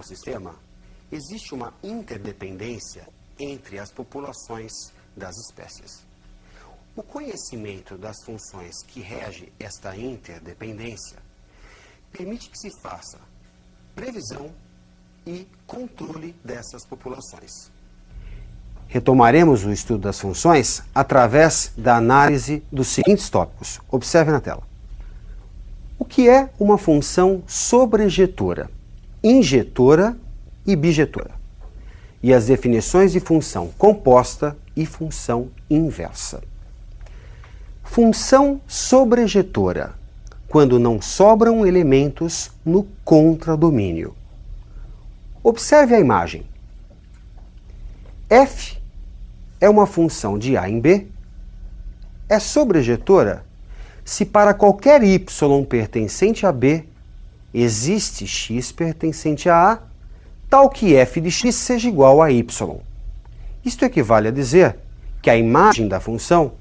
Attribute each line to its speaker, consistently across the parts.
Speaker 1: ecossistema, existe uma interdependência entre as populações das espécies. O conhecimento das funções que regem esta interdependência permite que se faça previsão e controle dessas populações. Retomaremos o estudo das funções através da análise dos seguintes tópicos. Observe na tela. O que é uma função sobrejetora, injetora e bijetora? E as definições de função composta e função inversa. Função sobrejetora, quando não sobram elementos no contradomínio. Observe a imagem. F é uma função de A em B, é sobrejetora se para qualquer y pertencente a B existe x pertencente a A, tal que f de x seja igual a y. Isto equivale a dizer que a imagem da função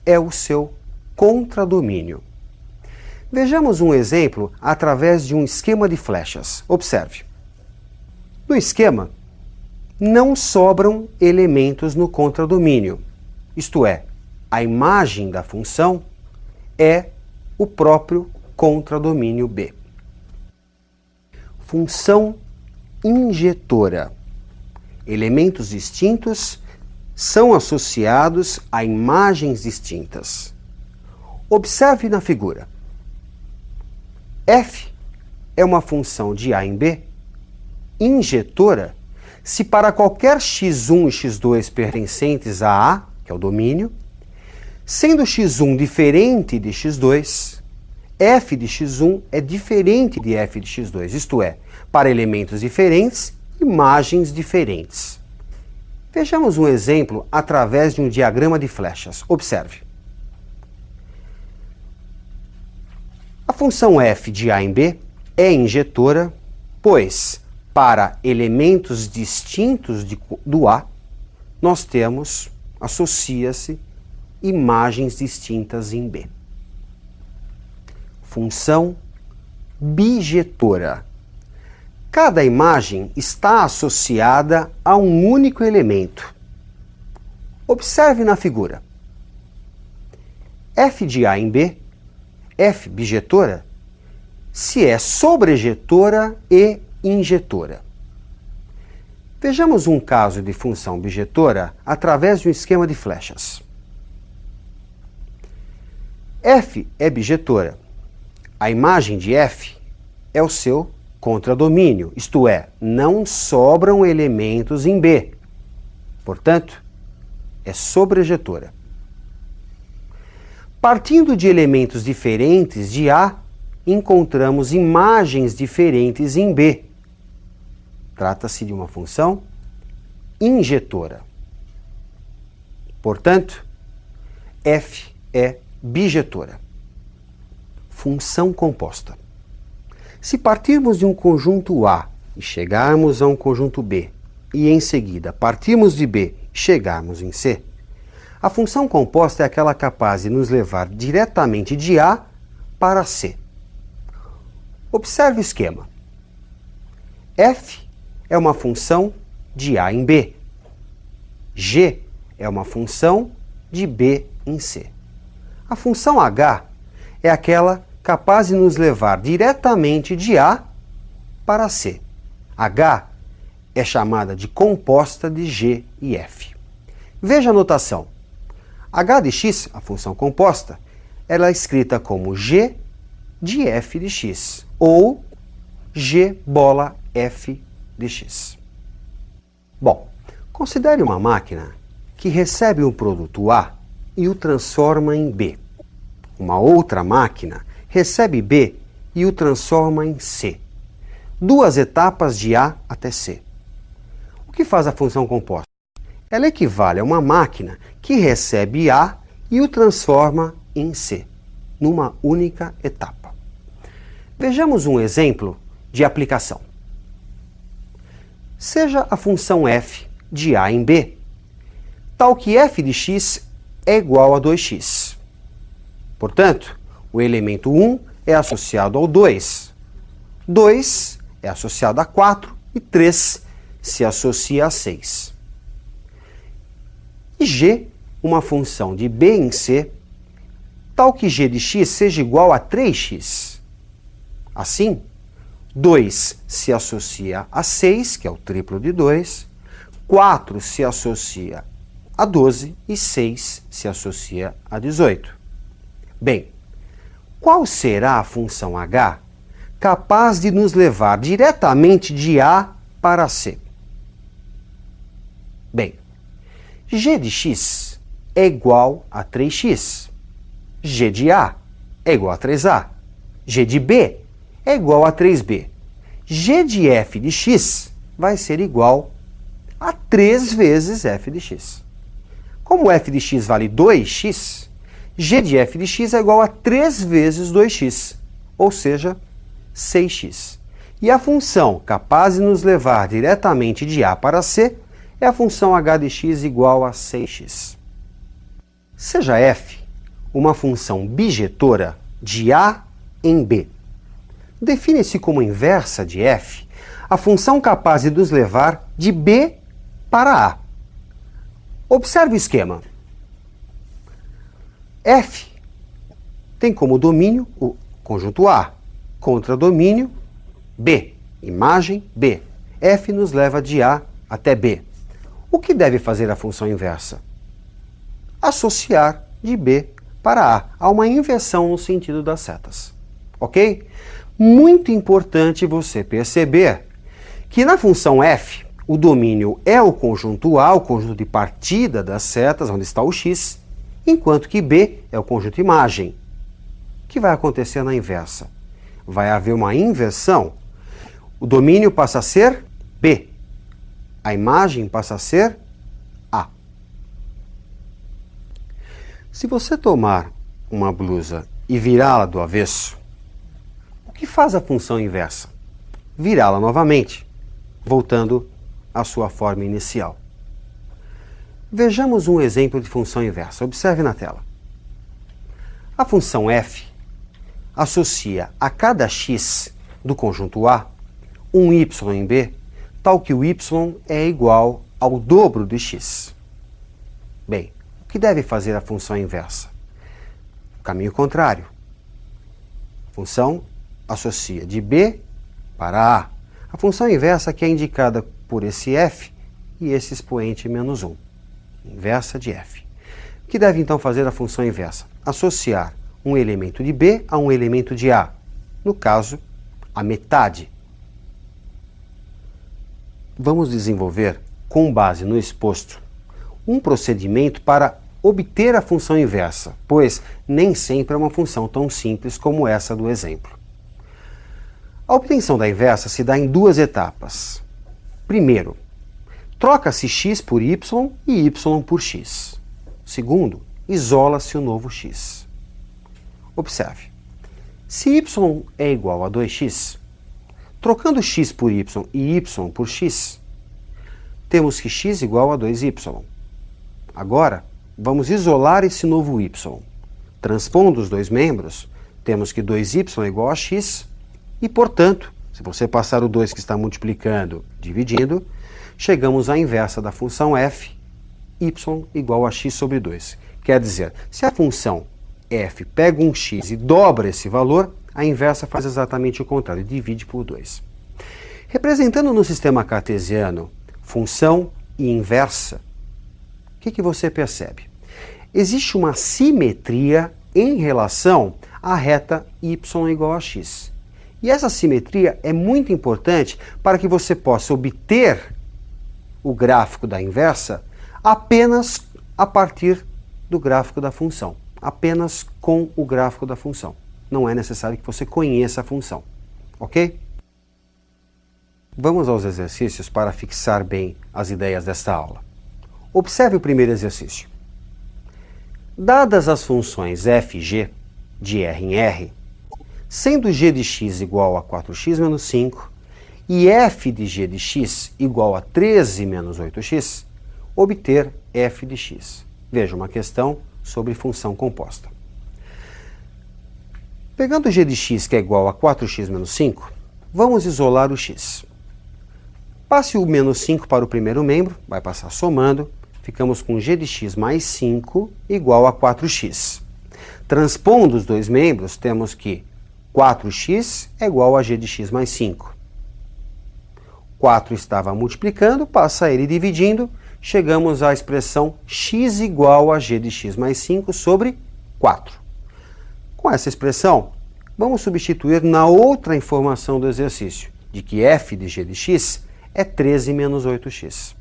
Speaker 1: é o seu contradomínio. Vejamos um exemplo através de um esquema de flechas. Observe. No esquema, não sobram elementos no contradomínio, isto é, a imagem da função é o próprio contradomínio B. Função injetora. Elementos distintos são associados a imagens distintas. Observe na figura. F é uma função de A em B, injetora, se para qualquer x1 e x2 pertencentes a A, que é o domínio, sendo x1 diferente de x2, f de x1 é diferente de f de x2, isto é, para elementos diferentes, imagens diferentes. Vejamos um exemplo através de um diagrama de flechas. Observe. A função f de A em B é injetora, pois, para elementos distintos do A, nós temos, associa-se, imagens distintas em B. Função bijetora. Cada imagem está associada a um único elemento. Observe na figura. F de A em B, F bijetora, se é sobrejetora e injetora. Vejamos um caso de função bijetora através de um esquema de flechas. F é bijetora. A imagem de F é o seu contradomínio, isto é, não sobram elementos em B. Portanto, é sobrejetora. Partindo de elementos diferentes de A, encontramos imagens diferentes em B. Trata-se de uma função injetora. Portanto, F é bijetora. Função composta. Se partirmos de um conjunto A e chegarmos a um conjunto B, e em seguida partirmos de B e chegarmos em C, a função composta é aquela capaz de nos levar diretamente de A para C. Observe o esquema. F é uma função de A em B. G é uma função de B em C. A função H é aquela capaz de nos levar diretamente de A para C. H é chamada de composta de G e F. Veja a notação. H de x, a função composta, ela é escrita como G de F de x, ou G bola F de x. Bom, considere uma máquina que recebe um produto A e o transforma em B. Uma outra máquina recebe B e o transforma em C. Duas etapas de A até C. O que faz a função composta? Ela equivale a uma máquina que recebe A e o transforma em C, numa única etapa. Vejamos um exemplo de aplicação. Seja a função f de A em B, tal que f de x é igual a 2x. Portanto, o elemento 1 é associado ao 2. 2 é associado a 4 e 3 se associa a 6. E g, uma função de b em c, tal que g de x seja igual a 3x. Assim, 2 se associa a 6, que é o triplo de 2, 4 se associa a 12 e 6 se associa a 18. Bem, qual será a função h capaz de nos levar diretamente de A para C? Bem, g de x é igual a 3x. G de A é igual a 3A. G de B é igual a 3B. G de f de x vai ser igual a 3 vezes f de x. Como f de x vale 2x, g de f de x é igual a 3 vezes 2x, ou seja, 6x. E a função capaz de nos levar diretamente de A para C é a função h de x igual a 6x. Seja f uma função bijetora de A em B. Define-se como inversa de f a função capaz de nos levar de B para A. Observe o esquema. F tem como domínio o conjunto A, contradomínio B, imagem B. F nos leva de A até B. O que deve fazer a função inversa? Associar de B para A. Há uma inversão no sentido das setas. Ok? Muito importante você perceber que na função f, o domínio é o conjunto A, o conjunto de partida das setas, onde está o x, enquanto que B é o conjunto imagem. O que vai acontecer na inversa? Vai haver uma inversão. O domínio passa a ser B. A imagem passa a ser A. Se você tomar uma blusa e virá-la do avesso, o que faz a função inversa? Virá-la novamente, voltando à sua forma inicial. Vejamos um exemplo de função inversa. Observe na tela. A função f associa a cada x do conjunto A um y em B, tal que o y é igual ao dobro de x. Bem, o que deve fazer a função inversa? O caminho contrário. A função associa de B para A. A função inversa aqui é indicada por esse f e esse expoente menos 1. Inversa de f. O que deve então fazer a função inversa? Associar um elemento de B a um elemento de A. No caso, a metade. Vamos desenvolver, com base no exposto, um procedimento para obter a função inversa, pois nem sempre é uma função tão simples como essa do exemplo. A obtenção da inversa se dá em duas etapas. Primeiro, troca-se x por y e y por x. Segundo, isola-se o novo x. Observe. Se y é igual a 2x, trocando x por y e y por x, temos que x igual a 2y. Agora, vamos isolar esse novo y. Transpondo os dois membros, temos que 2y é igual a x e, portanto, se você passar o 2 que está multiplicando, dividindo, chegamos à inversa da função f, y igual a x sobre 2. Quer dizer, se a função f pega um x e dobra esse valor, a inversa faz exatamente o contrário, divide por 2. Representando no sistema cartesiano função e inversa, o que você percebe? Existe uma simetria em relação à reta y igual a x. E essa simetria é muito importante para que você possa obter o gráfico da inversa apenas a partir do gráfico da função. Apenas com o gráfico da função. Não é necessário que você conheça a função. Ok? Vamos aos exercícios para fixar bem as ideias desta aula. Observe o primeiro exercício. Dadas as funções f e g, de R em R, sendo g de x igual a 4x menos 5 e f de g de x igual a 13 menos 8x, obter f de x. Veja uma questão sobre função composta. Pegando g de x, que é igual a 4x menos 5, vamos isolar o x. Passe o menos 5 para o primeiro membro, vai passar somando, ficamos com g de x mais 5 igual a 4x. Transpondo os dois membros, temos que 4x é igual a g de x mais 5. 4 estava multiplicando, passa ele dividindo, chegamos à expressão x igual a g de x mais 5 sobre 4. Com essa expressão, vamos substituir na outra informação do exercício, de que f de g de x é 13 menos 8x.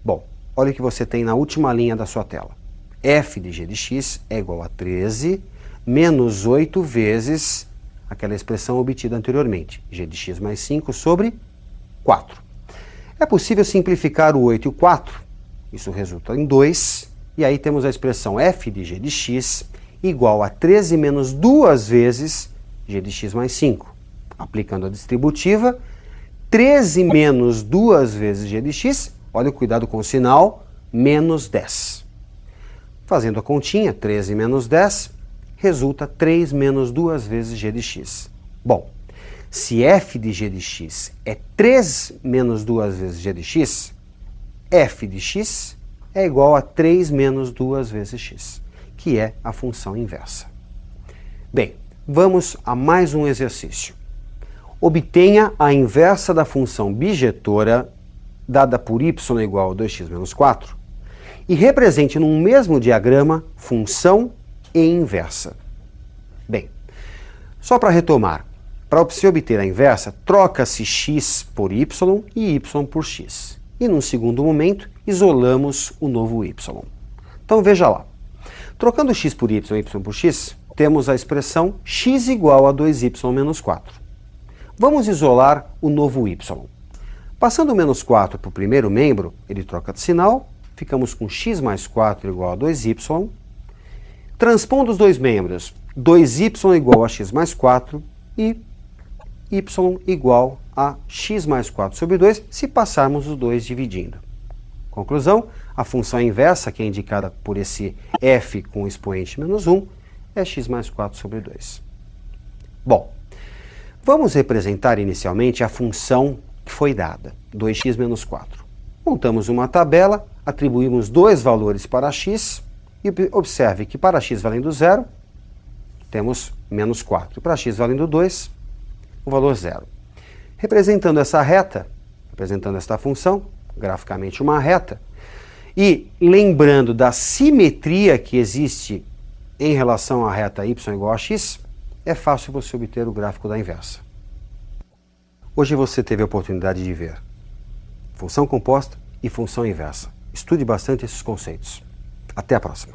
Speaker 1: Bom, olha o que você tem na última linha da sua tela. f de g de x é igual a 13 menos 8 vezes aquela expressão obtida anteriormente, g de x mais 5 sobre 4. É possível simplificar o 8 e o 4, isso resulta em 2, e aí temos a expressão f de g de x igual a 13 menos 2 vezes g de x mais 5. Aplicando a distributiva, 13 menos 2 vezes g de x, olha o cuidado com o sinal, menos 10. Fazendo a continha, 13 menos 10, resulta 3 menos 2 vezes g de x. Bom, se f de g de x é 3 menos 2 vezes g de x, f de x é igual a 3 menos 2 vezes x, que é a função inversa. Bem, vamos a mais um exercício. Obtenha a inversa da função bijetora dada por y igual a 2x menos 4 e represente num mesmo diagrama função e inversa. Bem, só para retomar, para se obter a inversa, troca-se x por y e y por x. E num segundo momento, isolamos o novo y. Então veja lá. Trocando x por y e y por x, temos a expressão x igual a 2y menos 4. Vamos isolar o novo y. Passando o menos 4 para o primeiro membro, ele troca de sinal, ficamos com x mais 4 igual a 2y. Transpondo os dois membros, 2y igual a x mais 4 e y igual a x mais 4 sobre 2, se passarmos os dois dividindo. Conclusão, a função inversa, que é indicada por esse f com expoente menos 1, é x mais 4 sobre 2. Bom, vamos representar inicialmente a função que foi dada, 2x menos 4. Montamos uma tabela, atribuímos dois valores para x e observe que para x valendo 0, temos menos 4. Para x valendo 2, o valor 0. Representando essa reta, representando esta função, graficamente uma reta, e lembrando da simetria que existe em relação à reta y igual a x, é fácil você obter o gráfico da inversa. Hoje você teve a oportunidade de ver função composta e função inversa. Estude bastante esses conceitos. Até a próxima.